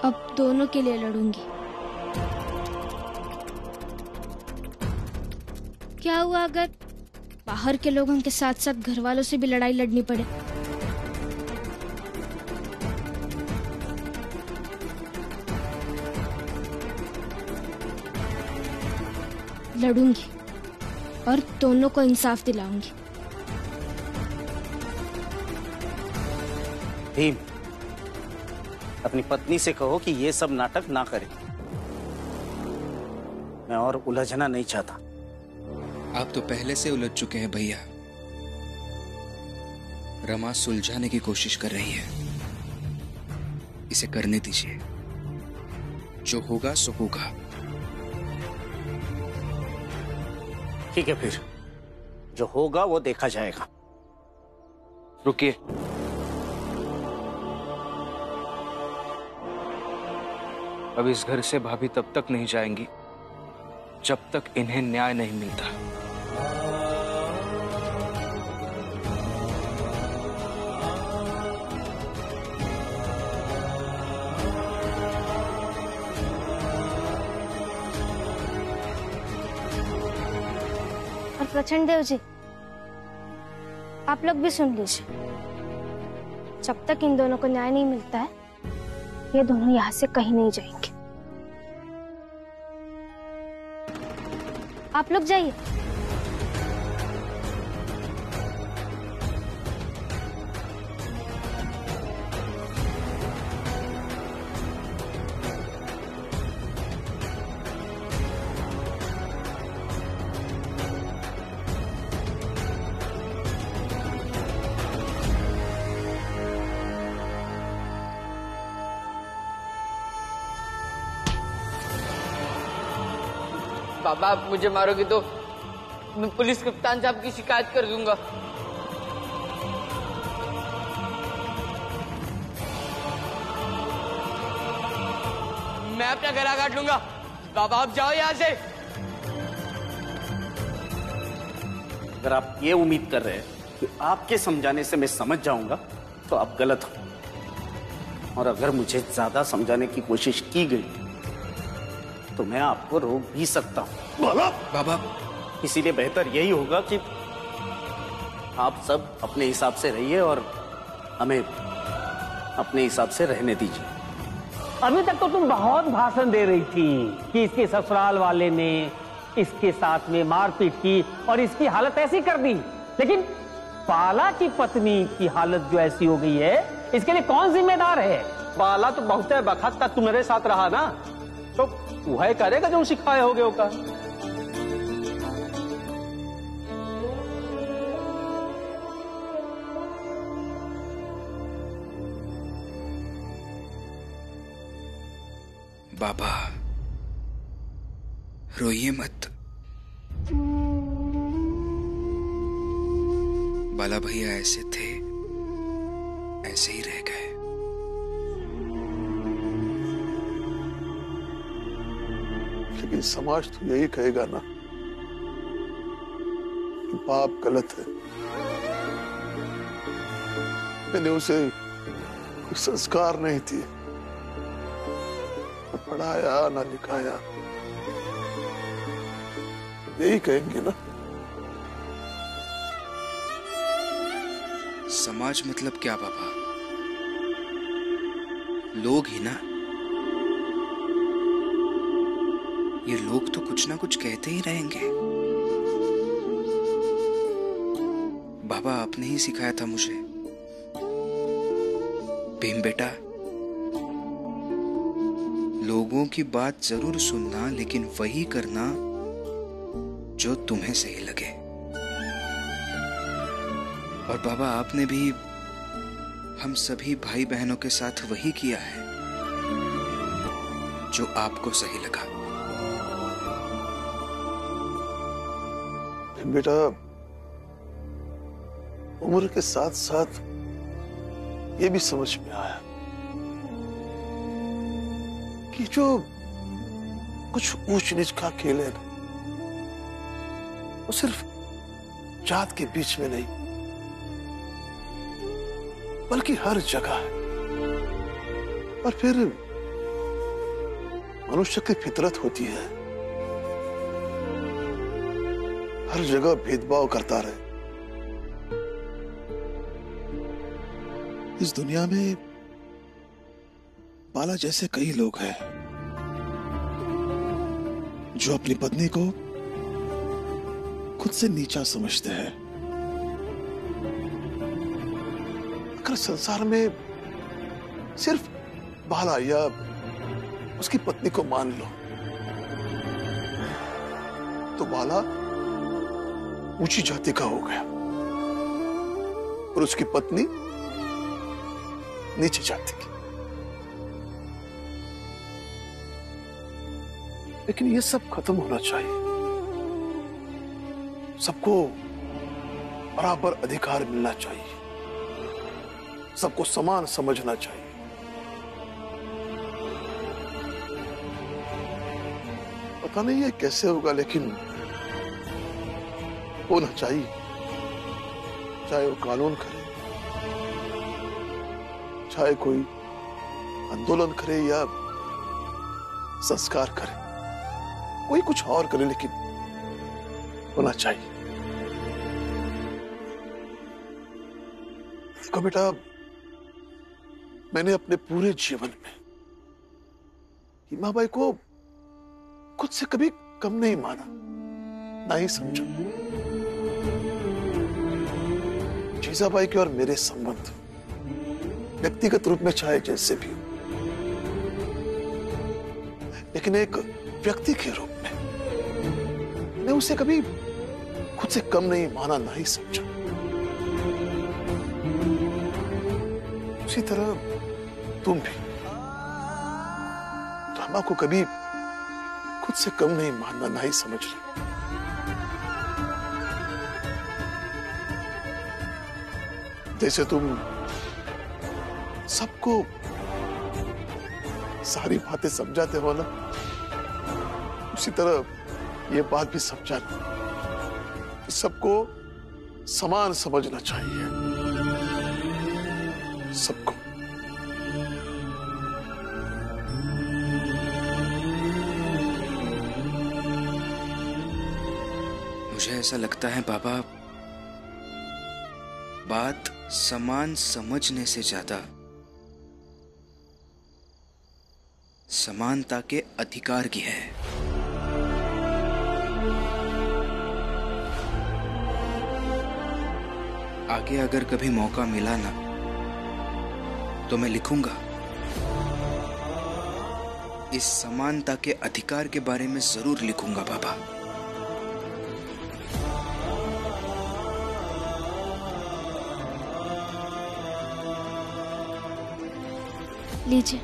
अब दोनों के लिए लड़ूंगी। क्या हुआ अगर बाहर के लोगों के साथ साथ घर वालों से भी लड़ाई लड़नी पड़े? लड़ूंगी और दोनों को इंसाफ दिलाऊंगी। भीम, अपनी पत्नी से कहो कि ये सब नाटक ना करे। मैं और उलझना नहीं चाहता। आप तो पहले से उलझ चुके हैं भैया। रमा सुलझाने की कोशिश कर रही है, इसे करने दीजिए। जो होगा सो होगा। ठीक है, फिर जो होगा वो देखा जाएगा। रुकिए, अब इस घर से भाभी तब तक नहीं जाएंगी जब तक इन्हें न्याय नहीं मिलता। और प्रचंड देव जी, आप लोग भी सुन लीजिए। जब तक इन दोनों को न्याय नहीं मिलता है, ये दोनों यहाँ से कहीं नहीं जाएंगे। आप लोग जाइए। बाबा, आप मुझे मारोगे तो मैं पुलिस कप्तान साहब की शिकायत कर दूंगा। मैं अपना गला काट लूंगा। बाबा, आप जाओ यहाँ से। अगर आप ये उम्मीद कर रहे हैं कि आपके समझाने से मैं समझ जाऊंगा तो आप गलत हो। और अगर मुझे ज्यादा समझाने की कोशिश की गई तो मैं आपको रोक भी सकता हूं। बाबा, इसीलिए बेहतर यही होगा कि आप सब अपने हिसाब से रहिए और हमें अपने हिसाब से रहने दीजिए। अभी तक तो तुम बहुत भाषण दे रही थी कि इसके ससुराल वाले ने इसके साथ में मारपीट की और इसकी हालत ऐसी कर दी, लेकिन बाला की पत्नी की हालत जो ऐसी हो गई है, इसके लिए कौन जिम्मेदार है? बाला तो बहुत वक्त तक तुम्हारे साथ रहा ना, तो वह करेगा जो सिखाए होगे होगा। बाबा, रोइए मत। बाला भैया ऐसे थे, ऐसे ही रह गए। लेकिन समाज तो यही कहेगा ना कि बाप गलत है। मैंने उसे कोई संस्कार नहीं दिए, न पढ़ाया न लिखाया। यही कहेंगे ना। समाज मतलब क्या बाबा? लोग ही ना। ये लोग तो कुछ ना कुछ कहते ही रहेंगे। बाबा, आपने ही सिखाया था मुझे। भीम बेटा, लोगों की बात जरूर सुनना, लेकिन वही करना जो तुम्हें सही लगे। और बाबा, आपने भी हम सभी भाई बहनों के साथ वही किया है जो आपको सही लगा। बेटा, उम्र के साथ साथ ये भी समझ में आया कि जो कुछ ऊंच नीच का खेल है ना, वो सिर्फ जात के बीच में नहीं बल्कि हर जगह है। और फिर मनुष्य की फितरत होती है, हर जगह भेदभाव करता रहे। इस दुनिया में बाला जैसे कई लोग हैं जो अपनी पत्नी को खुद से नीचा समझते हैं। अगर संसार में सिर्फ बाला या उसकी पत्नी को मान लो तो बाला ऊंची जाति का हो गया और उसकी पत्नी नीचे जाति की। लेकिन ये सब खत्म होना चाहिए। सबको बराबर अधिकार मिलना चाहिए, सबको समान समझना चाहिए। पता नहीं ये कैसे होगा, लेकिन होना चाहिए। चाहे वो कानून करे, चाहे कोई आंदोलन करे या संस्कार करे, कोई कुछ और करे, लेकिन होना चाहिए। देखो बेटा, मैंने अपने पूरे जीवन में हिमाबाई को खुद से कभी कम नहीं माना, ना ही समझा। जीजाबाई के और मेरे संबंध व्यक्तिगत रूप में चाहे जैसे भी हो, लेकिन एक व्यक्ति के रूप में मैं उसे कभी खुद से कम नहीं माना, ना ही समझा। उसी तरह तुम भी रमा को कभी खुद से कम नहीं मानना, ना ही समझना। जैसे तुम सबको सारी बातें समझाते हो ना, उसी तरह ये बात भी समझाना कि सबको समान समझना चाहिए, सबको। मुझे ऐसा लगता है बाबा, बात समान समझने से ज्यादा समानता के अधिकार की है। आगे अगर कभी मौका मिला ना तो मैं लिखूंगा, इस समानता के अधिकार के बारे में जरूर लिखूंगा बाबा। लीजिए,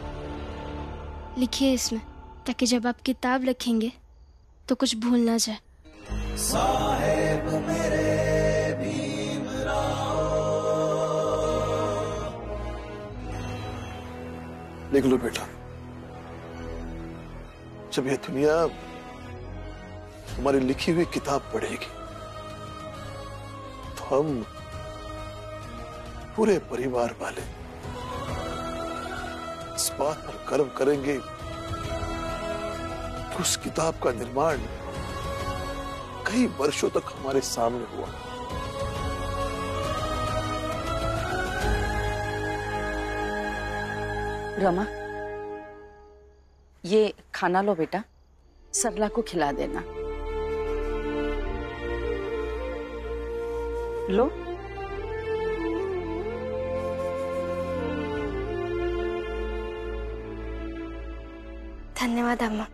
लिखिए इसमें, ताकि जब आप किताब लिखेंगे तो कुछ भूल ना जाए। साहेब मेरे भीमराव। लिख लो बेटा, जब ये दुनिया हमारी लिखी हुई किताब पढ़ेगी तो हम पूरे परिवार वाले इस बात पर गर्व करेंगे कि उस किताब का निर्माण कई वर्षों तक हमारे सामने हुआ। रमा, ये खाना लो बेटा, सरला को खिला देना। लो। धन्यवाद अम्मा।